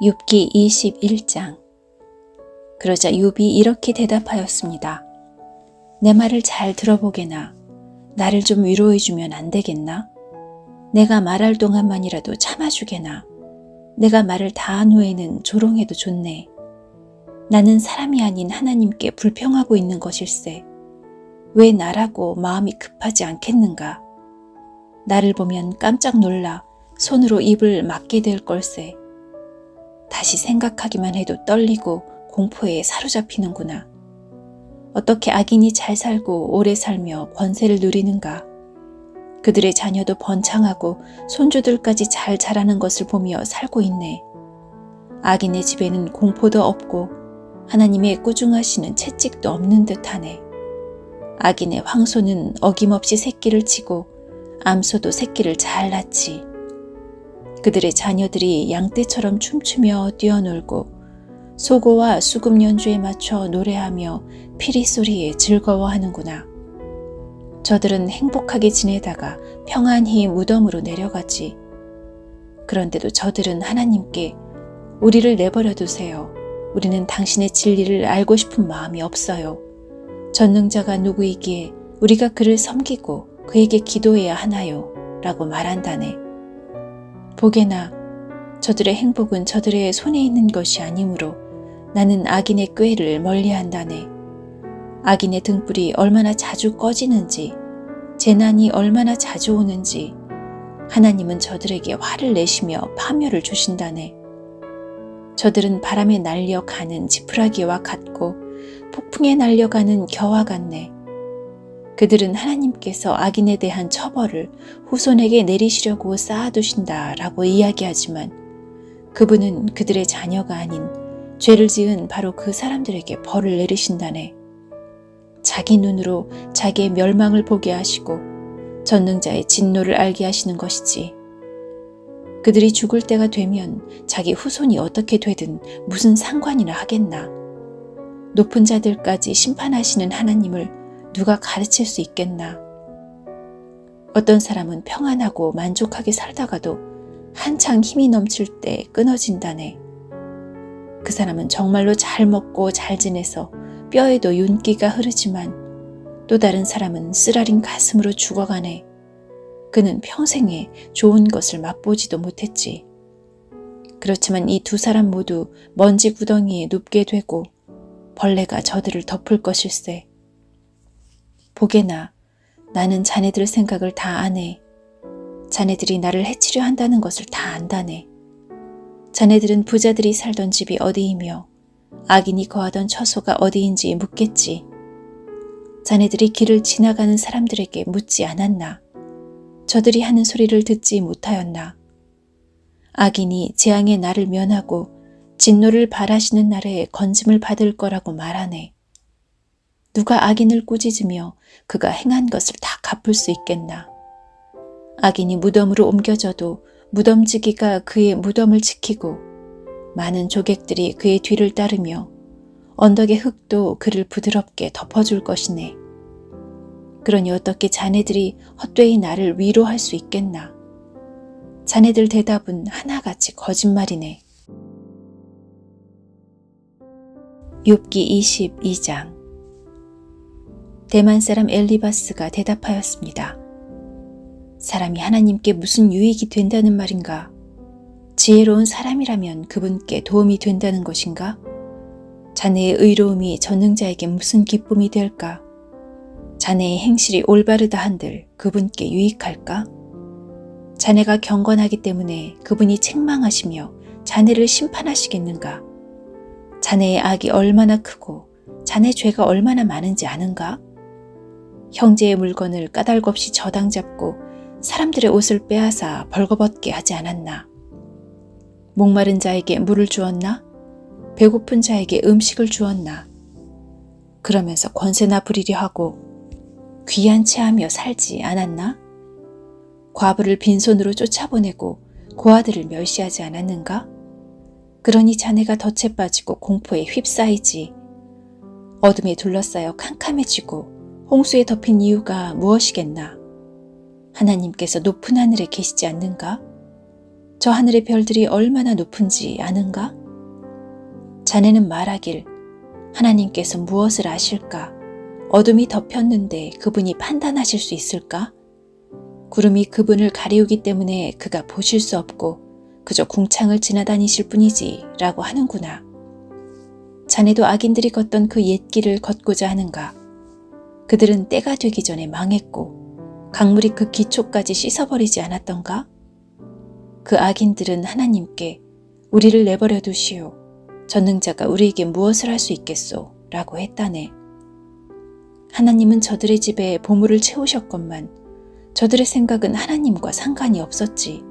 욥기 21장. 그러자 욥이 이렇게 대답하였습니다. 내 말을 잘 들어보게나. 나를 좀 위로해주면 안 되겠나? 내가 말할 동안만이라도 참아주게나. 내가 말을 다 한 후에는 조롱해도 좋네. 나는 사람이 아닌 하나님께 불평하고 있는 것일세. 왜 나라고 마음이 급하지 않겠는가? 나를 보면 깜짝 놀라 손으로 입을 막게 될 걸세. 다시 생각하기만 해도 떨리고 공포에 사로잡히는구나. 어떻게 악인이 잘 살고 오래 살며 권세를 누리는가? 그들의 자녀도 번창하고 손주들까지 잘 자라는 것을 보며 살고 있네. 악인의 집에는 공포도 없고 하나님의 꾸중하시는 채찍도 없는 듯하네. 악인의 황소는 어김없이 새끼를 치고 암소도 새끼를 잘 낳지. 그들의 자녀들이 양떼처럼 춤추며 뛰어놀고 소고와 수금 연주에 맞춰 노래하며 피리 소리에 즐거워하는구나. 저들은 행복하게 지내다가 평안히 무덤으로 내려가지. 그런데도 저들은 하나님께 우리를 내버려 두세요. 우리는 당신의 진리를 알고 싶은 마음이 없어요. 전능자가 누구이기에 우리가 그를 섬기고 그에게 기도해야 하나요? 라고 말한다네. 보게나 저들의 행복은 저들의 손에 있는 것이 아니므로 나는 악인의 꾀를 멀리한다네. 악인의 등불이 얼마나 자주 꺼지는지, 재난이 얼마나 자주 오는지 하나님은 저들에게 화를 내시며 파멸을 주신다네. 저들은 바람에 날려가는 지푸라기와 같고 폭풍에 날려가는 겨와 같네. 그들은 하나님께서 악인에 대한 처벌을 후손에게 내리시려고 쌓아두신다 라고 이야기하지만 그분은 그들의 자녀가 아닌 죄를 지은 바로 그 사람들에게 벌을 내리신다네. 자기 눈으로 자기의 멸망을 보게 하시고 전능자의 진노를 알게 하시는 것이지. 그들이 죽을 때가 되면 자기 후손이 어떻게 되든 무슨 상관이나 하겠나. 높은 자들까지 심판하시는 하나님을 누가 가르칠 수 있겠나. 어떤 사람은 평안하고 만족하게 살다가도 한창 힘이 넘칠 때 끊어진다네. 그 사람은 정말로 잘 먹고 잘 지내서 뼈에도 윤기가 흐르지만 또 다른 사람은 쓰라린 가슴으로 죽어가네. 그는 평생에 좋은 것을 맛보지도 못했지. 그렇지만 이 두 사람 모두 먼지 구덩이에 눕게 되고 벌레가 저들을 덮을 것일세. 보게나 나는 자네들 생각을 다 아네. 자네들이 나를 해치려 한다는 것을 다 안다네. 자네들은 부자들이 살던 집이 어디이며 악인이 거하던 처소가 어디인지 묻겠지. 자네들이 길을 지나가는 사람들에게 묻지 않았나? 저들이 하는 소리를 듣지 못하였나? 악인이 재앙의 날을 면하고 진노를 발하시는 날에 건짐을 받을 거라고 말하네. 누가 악인을 꾸짖으며 그가 행한 것을 다 갚을 수 있겠나? 악인이 무덤으로 옮겨져도 무덤지기가 그의 무덤을 지키고 많은 조객들이 그의 뒤를 따르며 언덕의 흙도 그를 부드럽게 덮어줄 것이네. 그러니 어떻게 자네들이 헛되이 나를 위로할 수 있겠나? 자네들 대답은 하나같이 거짓말이네. 욥기 22장. 대만 사람 엘리바스가 대답하였습니다. 사람이 하나님께 무슨 유익이 된다는 말인가? 지혜로운 사람이라면 그분께 도움이 된다는 것인가? 자네의 의로움이 전능자에게 무슨 기쁨이 될까? 자네의 행실이 올바르다 한들 그분께 유익할까? 자네가 경건하기 때문에 그분이 책망하시며 자네를 심판하시겠는가? 자네의 악이 얼마나 크고 자네 죄가 얼마나 많은지 아는가? 형제의 물건을 까닭없이 저당 잡고 사람들의 옷을 빼앗아 벌거벗게 하지 않았나? 목마른 자에게 물을 주었나? 배고픈 자에게 음식을 주었나? 그러면서 권세나 부리려 하고 귀한 채하며 살지 않았나? 과부를 빈손으로 쫓아보내고 고아들을 멸시하지 않았는가? 그러니 자네가 덫에 빠지고 공포에 휩싸이지. 어둠에 둘러싸여 캄캄해지고 홍수에 덮인 이유가 무엇이겠나? 하나님께서 높은 하늘에 계시지 않는가? 저 하늘의 별들이 얼마나 높은지 아는가? 자네는 말하길 하나님께서 무엇을 아실까? 어둠이 덮였는데 그분이 판단하실 수 있을까? 구름이 그분을 가리우기 때문에 그가 보실 수 없고 그저 궁창을 지나다니실 뿐이지 라고 하는구나. 자네도 악인들이 걷던 그 옛길을 걷고자 하는가? 그들은 때가 되기 전에 망했고 강물이 그 기초까지 씻어버리지 않았던가? 그 악인들은 하나님께 우리를 내버려 두시오. 전능자가 우리에게 무엇을 할 수 있겠소? 라고 했다네. 하나님은 저들의 집에 보물을 채우셨건만 저들의 생각은 하나님과 상관이 없었지.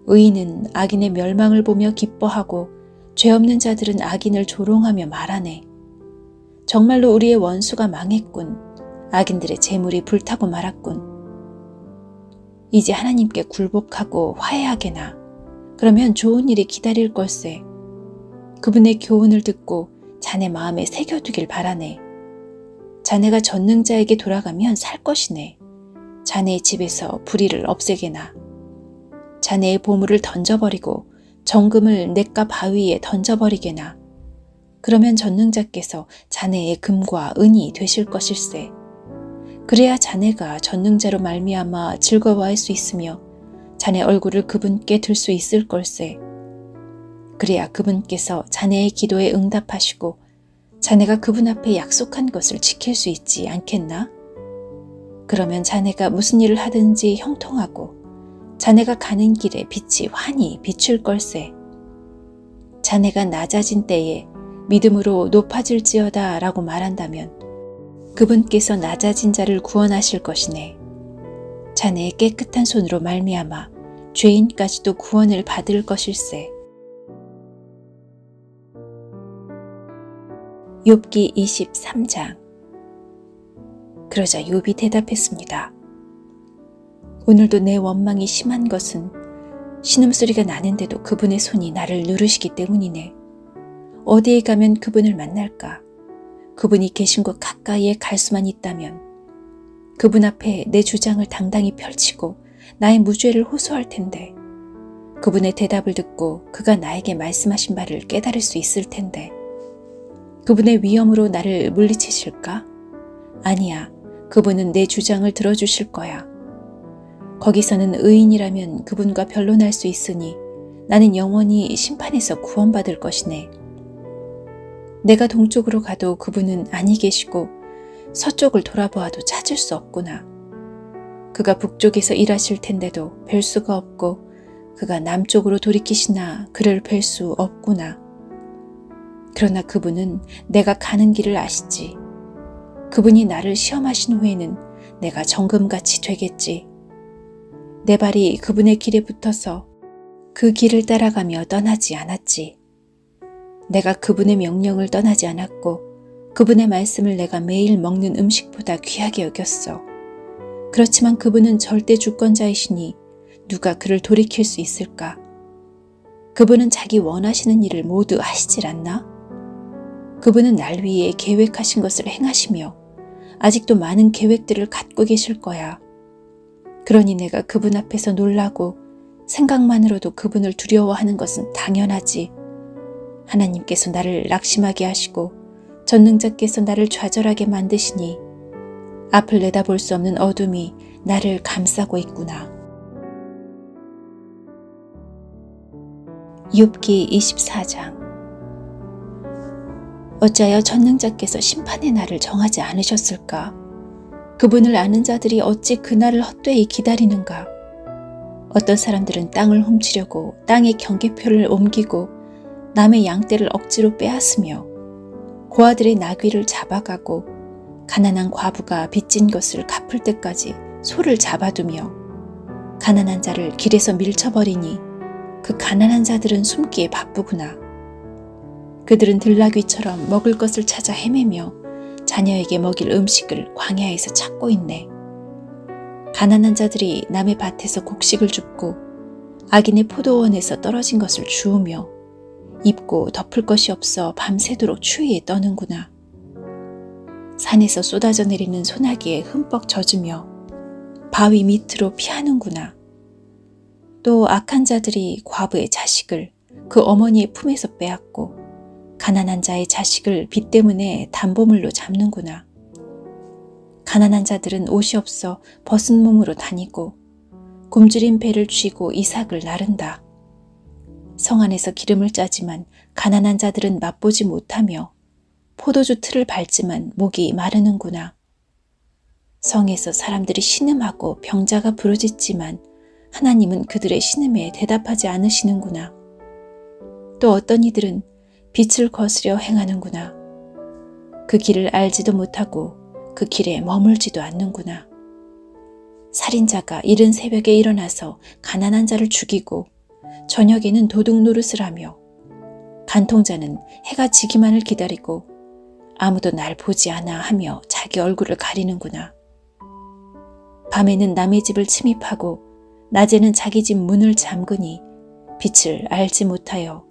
의인은 악인의 멸망을 보며 기뻐하고 죄 없는 자들은 악인을 조롱하며 말하네. 정말로 우리의 원수가 망했군. 악인들의 재물이 불타고 말았군. 이제 하나님께 굴복하고 화해하게나. 그러면 좋은 일이 기다릴 걸세. 그분의 교훈을 듣고 자네 마음에 새겨두길 바라네. 자네가 전능자에게 돌아가면 살 것이네. 자네의 집에서 불의를 없애게나. 자네의 보물을 던져버리고 정금을 냇가 바위에 던져버리게나. 그러면 전능자께서 자네의 금과 은이 되실 것일세. 그래야 자네가 전능자로 말미암아 즐거워할 수 있으며 자네 얼굴을 그분께 들 수 있을 걸세. 그래야 그분께서 자네의 기도에 응답하시고 자네가 그분 앞에 약속한 것을 지킬 수 있지 않겠나? 그러면 자네가 무슨 일을 하든지 형통하고 자네가 가는 길에 빛이 환히 비출 걸세. 자네가 낮아진 때에 믿음으로 높아질지어다 라고 말한다면 그분께서 낮아진 자를 구원하실 것이네. 자네의 깨끗한 손으로 말미암아 죄인까지도 구원을 받을 것일세. 욥기 23장. 그러자 욥이 대답했습니다. 오늘도 내 원망이 심한 것은 신음소리가 나는데도 그분의 손이 나를 누르시기 때문이네. 어디에 가면 그분을 만날까? 그분이 계신 곳 가까이에 갈 수만 있다면 그분 앞에 내 주장을 당당히 펼치고 나의 무죄를 호소할 텐데 그분의 대답을 듣고 그가 나에게 말씀하신 바를 깨달을 수 있을 텐데 그분의 위엄으로 나를 물리치실까? 아니야, 그분은 내 주장을 들어주실 거야. 거기서는 의인이라면 그분과 변론할 수 있으니 나는 영원히 심판에서 구원받을 것이네. 내가 동쪽으로 가도 그분은 아니 계시고 서쪽을 돌아보아도 찾을 수 없구나. 그가 북쪽에서 일하실 텐데도 뵐 수가 없고 그가 남쪽으로 돌이키시나 그를 뵐 수 없구나. 그러나 그분은 내가 가는 길을 아시지. 그분이 나를 시험하신 후에는 내가 정금같이 되겠지. 내 발이 그분의 길에 붙어서 그 길을 따라가며 떠나지 않았지. 내가 그분의 명령을 떠나지 않았고 그분의 말씀을 내가 매일 먹는 음식보다 귀하게 여겼어. 그렇지만 그분은 절대 주권자이시니 누가 그를 돌이킬 수 있을까? 그분은 자기 원하시는 일을 모두 하시질 않나? 그분은 날 위해 계획하신 것을 행하시며 아직도 많은 계획들을 갖고 계실 거야. 그러니 내가 그분 앞에서 놀라고 생각만으로도 그분을 두려워하는 것은 당연하지. 하나님께서 나를 낙심하게 하시고 전능자께서 나를 좌절하게 만드시니 앞을 내다볼 수 없는 어둠이 나를 감싸고 있구나. 욥기 24장. 어찌하여 전능자께서 심판의 날을 정하지 않으셨을까? 그분을 아는 자들이 어찌 그날을 헛되이 기다리는가? 어떤 사람들은 땅을 훔치려고 땅의 경계표를 옮기고 남의 양떼를 억지로 빼앗으며 고아들의 나귀를 잡아가고 가난한 과부가 빚진 것을 갚을 때까지 소를 잡아두며 가난한 자를 길에서 밀쳐버리니 그 가난한 자들은 숨기에 바쁘구나. 그들은 들나귀처럼 먹을 것을 찾아 헤매며 자녀에게 먹일 음식을 광야에서 찾고 있네. 가난한 자들이 남의 밭에서 곡식을 줍고 악인의 포도원에서 떨어진 것을 주우며 입고 덮을 것이 없어 밤새도록 추위에 떠는구나. 산에서 쏟아져 내리는 소나기에 흠뻑 젖으며 바위 밑으로 피하는구나. 또 악한 자들이 과부의 자식을 그 어머니의 품에서 빼앗고 가난한 자의 자식을 빚 때문에 담보물로 잡는구나. 가난한 자들은 옷이 없어 벗은 몸으로 다니고 굶주린 배를 쥐고 이삭을 나른다. 성 안에서 기름을 짜지만 가난한 자들은 맛보지 못하며 포도주 틀을 밟지만 목이 마르는구나. 성에서 사람들이 신음하고 병자가 부르짖지만 하나님은 그들의 신음에 대답하지 않으시는구나. 또 어떤 이들은 빛을 거스려 행하는구나. 그 길을 알지도 못하고 그 길에 머물지도 않는구나. 살인자가 이른 새벽에 일어나서 가난한 자를 죽이고 저녁에는 도둑 노릇을 하며 간통자는 해가 지기만을 기다리고 아무도 날 보지 않아 하며 자기 얼굴을 가리는구나. 밤에는 남의 집을 침입하고 낮에는 자기 집 문을 잠그니 빛을 알지 못하여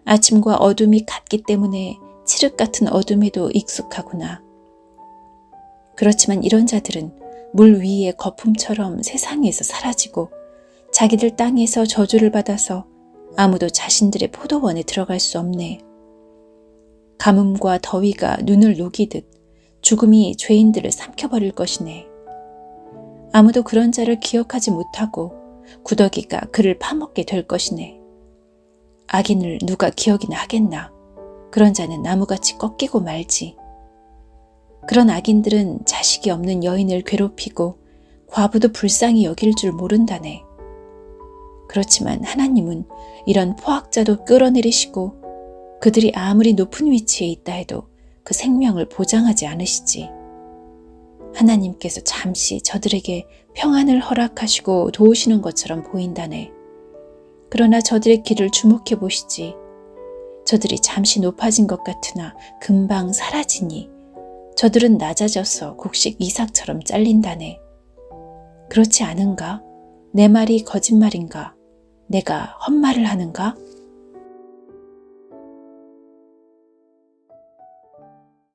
아침과 어둠이 같기 때문에 칠흑 같은 어둠에도 익숙하구나. 그렇지만 이런 자들은 물 위의 거품처럼 세상에서 사라지고 자기들 땅에서 저주를 받아서 아무도 자신들의 포도원에 들어갈 수 없네. 가뭄과 더위가 눈을 녹이듯 죽음이 죄인들을 삼켜버릴 것이네. 아무도 그런 자를 기억하지 못하고 구더기가 그를 파먹게 될 것이네. 악인을 누가 기억이나 하겠나. 그런 자는 나무같이 꺾이고 말지. 그런 악인들은 자식이 없는 여인을 괴롭히고 과부도 불쌍히 여길 줄 모른다네. 그렇지만 하나님은 이런 포악자도 끌어내리시고 그들이 아무리 높은 위치에 있다 해도 그 생명을 보장하지 않으시지. 하나님께서 잠시 저들에게 평안을 허락하시고 도우시는 것처럼 보인다네. 그러나 저들의 길을 주목해 보시지. 저들이 잠시 높아진 것 같으나 금방 사라지니 저들은 낮아져서 곡식 이삭처럼 잘린다네. 그렇지 않은가? 내 말이 거짓말인가? 내가 헛말을 하는가?